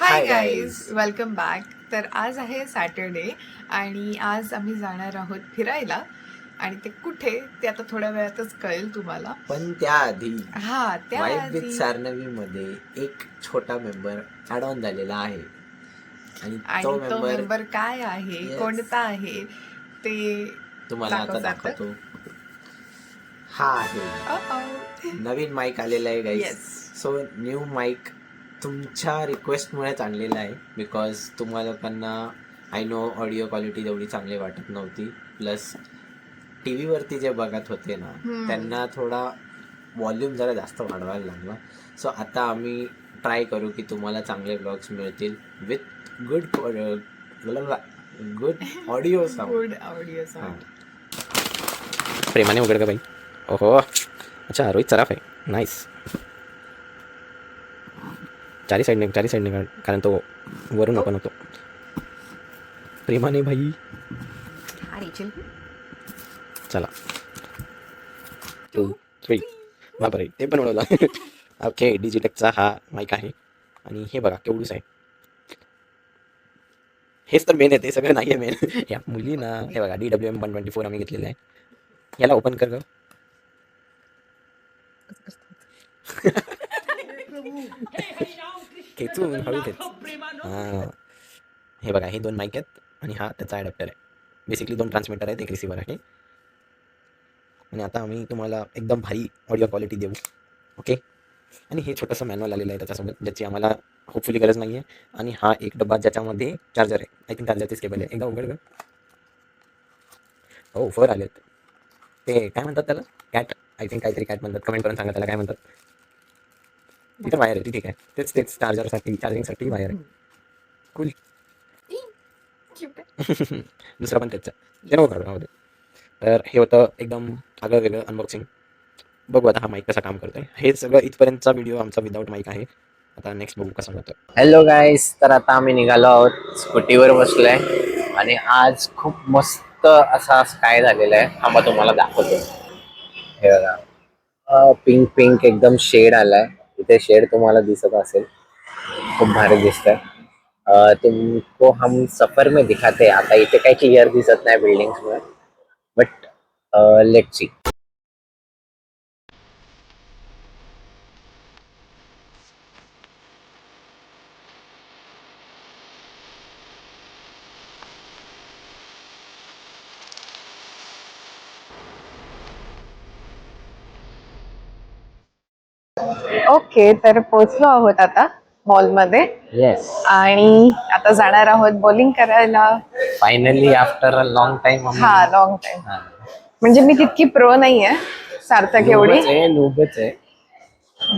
Hi guys, welcome back. तर आज आहे सॅटर्डे आणि आज आम्ही जाणार आहोत फिरायला. आणि ते कुठे ते आता थोड्या वेळातच कळेल तुम्हाला. पण त्याआधी त्या वाईब विथ सारनवी मध्ये एक छोटा मेंबर ऍड ऑन झालेला आहे आणि तो मेंबर काय आहे, कोणता आहे ते तुम्हाला आता दाखवतो. हा आहे नवीन माईक आलेला आहे गाईज. सो न्यू माईक तुमच्या रिक्वेस्टमुळेच आणलेला आहे. बिकॉज तुम्हा लोकांना आय नो ऑडिओ क्वालिटी तेवढी चांगली वाटत नव्हती. प्लस टी व्हीवरती जे बघत होते ना त्यांना थोडा व्हॉल्यूम जरा जास्त वाढवायला लागला. सो आता आम्ही ट्राय करू की तुम्हाला चांगले ब्लॉग्स मिळतील विथ गुड ऑडिओ साऊंड. प्रेमाने उघड का बाई. ओहो, अच्छा रोहित सराफ आहे. नाईस. चारी साईडने काढ, कारण तो वरून ओपन होतो. प्रेमाने भाई. चला बापरे, ते पण उडवलं. ओके, डिजिटेकचा हा माईक आहे आणि हे बघा केवढूच आहे. हेच तर मेन आहे, ते सगळं नाही आहे मेन. या मुली ना, हे बघा DWM 124 आम्ही घेतलेलं आहे. याला ओपन कर ग. खेचून हळू खेच. हां, हे बघा, हे 2 माईक आहेत आणि हा त्याचा ॲडॅप्टर आहे. बेसिकली 2 ट्रान्समीटर आहेत, एक रिसिव्हर आहे. आणि आता आम्ही तुम्हाला एकदम भारी ऑडिओ क्वालिटी देऊ. ओके. आणि हे छोटंसं मॅन्युअल आलेलं आहे त्याच्यासोबत, ज्याची आम्हाला होपफुली गरज नाही आहे. आणि हा एक डब्बा ज्याच्यामध्ये चार्जर आहे. आय थिंक चार्जरचीच केबल आहे. एकदा उघड ग. हो, फर आलेत. ते काय म्हणतात त्याला, कॅट. आय थिंक काहीतरी कॅट म्हणतात. कमेंट करून सांगा त्याला काय म्हणतात. तिथं वायर आहे, ठीक आहे. तेच चार्जरसाठी, चार्जिंगसाठी वायर आहे. कूल. दुसरा पण त्याचा ते नको काढू. तर हे होतं एकदम आगळं वेगळं अनबॉक्सिंग. बघू आता हा माईक कसा काम करतोय. हे सगळं इथपर्यंतचा व्हिडिओ आमचा विदाऊट माईक आहे. आता नेक्स्ट बघू कसा होतं. हॅलो गाईस, तर आता आम्ही निघालो आहोत. स्कूटीवर बसलोय आणि आज खूप मस्त असा स्काय झालेला आहे. थांबा तुम्हाला दाखवतो. हे बघा, पिंक एकदम शेड आलाय. इथे शेड तुम्हाला दिसत असेल, खूप भारी दिसतंय. तुमको हम सफर में दिखाते. आता इथे काही क्लिअर दिसत नाही बिल्डिंग्स मुळे, बट लेट्स सी. ओके, तर पोहोचलो आहोत आता मॉलमध्ये. येस, आणि आता जाणार आहोत बॉलिंग करायला. Finally after a long time. हा, लॉंग टाइम. म्हणजे मी तितकी प्रो नाहीये सार्थक एवढी, नूबच आहे.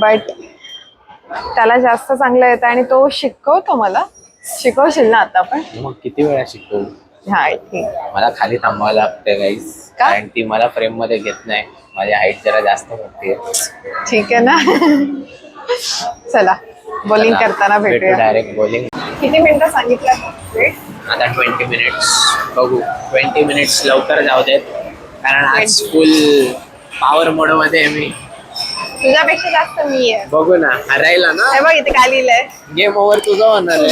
बट त्याला जास्त चांगलं येतं आणि तो शिकवतो मला. शिकवशील ना आता पण? मग किती वेळा शिकवू. हा, ठीक. मला खाली थांबावं लागतं गाईस, कारण ती मला फ्रेम मध्ये घेत नाही. माझी हाईट जरा जास्त मोठी आहे. ठीक आहे ना. चला बॉलिंग करताना भेटूया. Direct bowling. किती मिनिटं सांगितलं वेळ? आता 20 मिनिट्स. बघू, 20 मिनिट्स लवकर जाऊ देत, कारण आज फुल पॉवर मोड मध्ये आहे मी. तुझ्यापेक्षा जास्त मी आहे. बघू ना, हरायला ना. हे बघ, इथे काय लिहिलंय, गेम ओव्हर तुझा होणार आहे.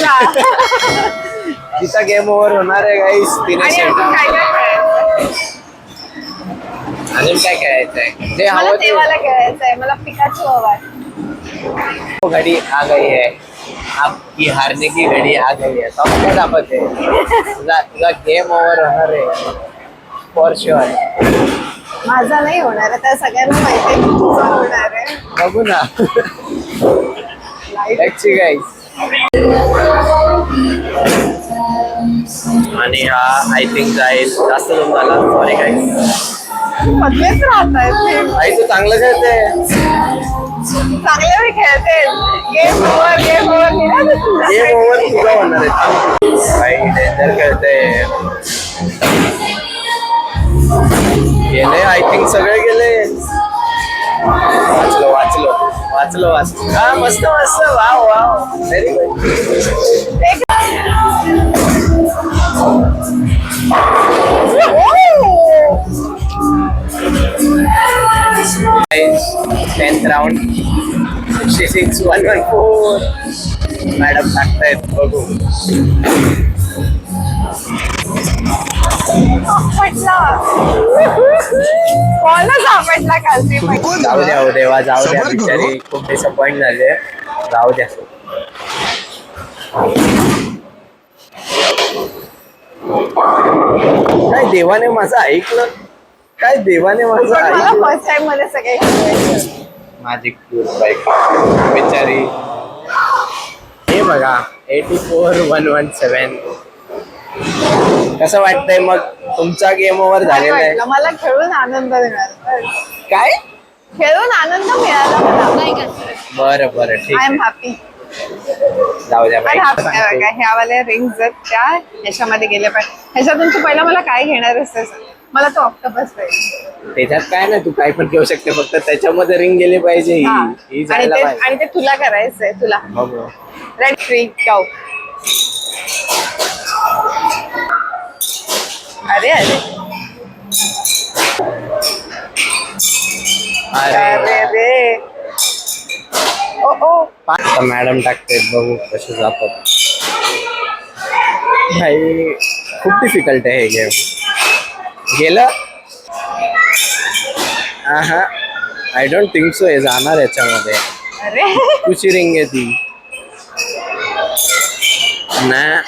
तिचा गेम ओव्हर होणार आहे गाईस. तिने अजून काय खेळायचंय? जे मला तेव्हाला खेळायचंय. मला पिकाचू हवाय. घडी आ गई है, आपकी हारने की घडी आ गई है. सबको दाखवते. तुझा गेम ओव्हर होणार आहे फॉर शुअर. माझा नाही होणार आहे, त्या सगळ्यांना माहिती आहे की तुझा होणार आहे. बघू ना. लेट्स गाईस. आणि हा आय थिंक जाईल. जास्त लोक झाला. सॉरी गाईस. मधलेच राहत आहेत. आई तू चांगलं खेळते. चांगले मी खेळते. गेम ओव्हर गेम ओव्हर तुझा होणार आहे. भाई डेंजर खेळते. गेले, आय थिंक सगळे गेले. वाचलो. हा, मस्त. Wow very good. Tenth round, 66, 114. Madam टाकतायत बघू. सापडला कोणा सापडला खालती जाऊ द्या हो देवा, जाऊ द्या, बिचारी खूप डिसअपॉइंट झाले. जाऊ द्या. काय देवाने माझं ऐकलं, काय देवाने माझं मला ऐकलं. फर्स्ट टाइम मध्ये सगळे माझी क्यूट बाईक बिचारी. हे बघा 84117. कसं वाटतंय मग तुमचा गेम ओव्हर झालेला आहे? मला खेळून आनंद मिळाला. काय? खेळून आनंद मिळाला मला. बरं बरं ठीक आय आहे, एम हॅपी. जाऊ द्या बाई. ह्या वाल्या रिंग्स आहेत त्या ह्याच्यामध्ये गेल्या पाहिजे. ह्याच्यातून तू पहिला मला काय घेणार आहेस? मला तो ऑक्टोपस पाहिजे. त्याच्यात काय नाही, तू काय पण घेऊ शकते, फक्त त्याच्यामध्ये रिंग गेली पाहिजे. ही आणि जायला ते पाहिजे. आणि ते तुला करायचंय तुला. बघू. रेड ट्री गाव. अरे अरे अरे अरे रे. ओ ओ आता मॅडम टाकते, बघू कसे जातात. भाई खूप डिफिकल्ट आहे हे गेम. गेलं. हा आय डोंट थिंक सो हे जाणार याच्यामध्ये. अरे तुझी रिंग आहे ती ना.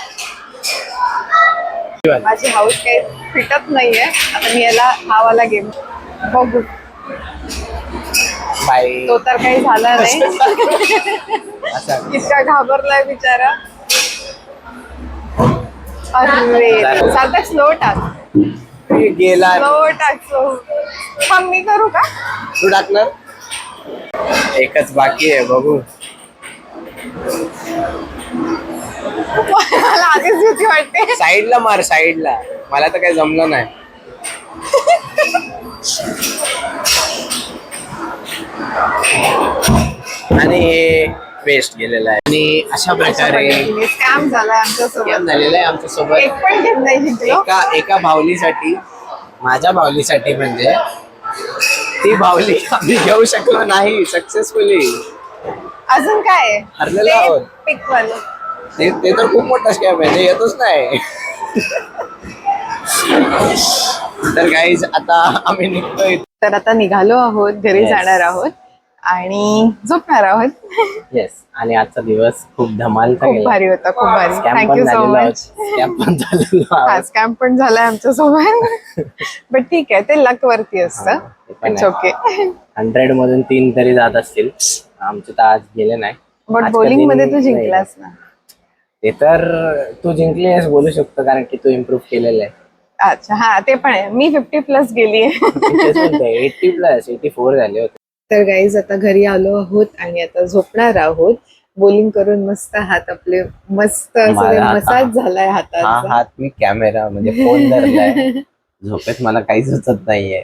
माझी हाऊस काही फिटत नाहीये. आता मी याला हा वाला गेम बघू. बाई तो तर काही झाला नाही. असा इतका घाबरलाय बिचारा. अरे सारखा स्लो टाक. गेला. स्लो टाक स्लो. मग मी करू का? तू टाकणार. एकच बाकी आहे, बघू. मला आधीच भीती वाटते. साईडला मार, साईडला. मला तर काही जमलं नाही. आणि हे वेस्ट गेलेलं आहे. आणि अशा प्रकारे स्कॅम झालाय आमच्यासोबत. झालेलं आहे आमच्यासोबत. एक पण गेम नाही जिंकलो. एका बाहुलीसाठी, माझ्या बाहुलीसाठी, म्हणजे ती बाहुली आम्ही घेऊ शकलो नाही सक्सेसफुली. अजून काय आहे? हरलेलो आहोत. पिक वालं. ते तर खूप मोठा स्कॅम आहे, ते येतच नाही. तर गाईज आता आम्ही निघतोय. तर आता निघालो आहोत, घरी Yes. जाणार आहोत आणि झोपणार आहोत. येस. आणि आजचा दिवस खूप धमालचा खूप गेला. भारी होता, खूप भारी. स्कॅम थँक्यू पण सो झालेलो आहोत. मच. स्कॅम पण झालेलो हा आहोत. स्कॅम पण झालाय आमच्यासोबत. बट ठीक आहे, ते लक वरती असतं. ते पण इट्स आहे. ओके. 100 मधून 3 तरी जात असतील. आमचे तर आज गेले नाही. बट आज बॉलिंग कधी मध्ये तू नाही. जिंकलास ना. ते तर तू जिंकलीस बोलू शकतो, कारण की तू इम्प्रूव्ह केलेलं आहे. अच्छा हा ते पण आहे. मी 50+ गेली. 84 झाले होते. तर गाईज आता घरी आलो आहोत आणि आता झोपणार आहोत. बॉलिंग करून मस्त हात आपले मस्त असं माझा हात- मसाज झालाय हा हाताचा. हात मी कॅमेरा म्हणजे फोन धरलाय. झोपेत मला काही सुचत नाहीये.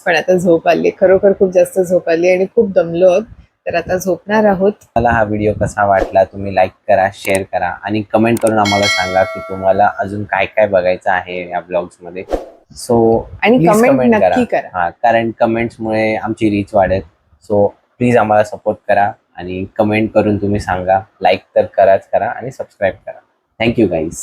पण आता झोप आली, खरोखर खूप जास्त झोप आली आणि खूप दमलो आहोत. तर आता झोपणार आहोत. मला हा व्हिडिओ कसा वाटला तुम्ही लाईक करा, शेअर करा आणि कमेंट करून आम्हाला सांगा की तुम्हाला अजून काय काय बघायचं आहे या ब्लॉग्स मध्ये. सो आणि comment नक्की करा. हा, कारण कमेंट्समुळे आमची रीच वाढेल. सो प्लीज आम्हाला सपोर्ट करा आणि कमेंट करून तुम्ही सांगा. लाईक तर करा आणि सबस्क्राईब करा. Thank you guys.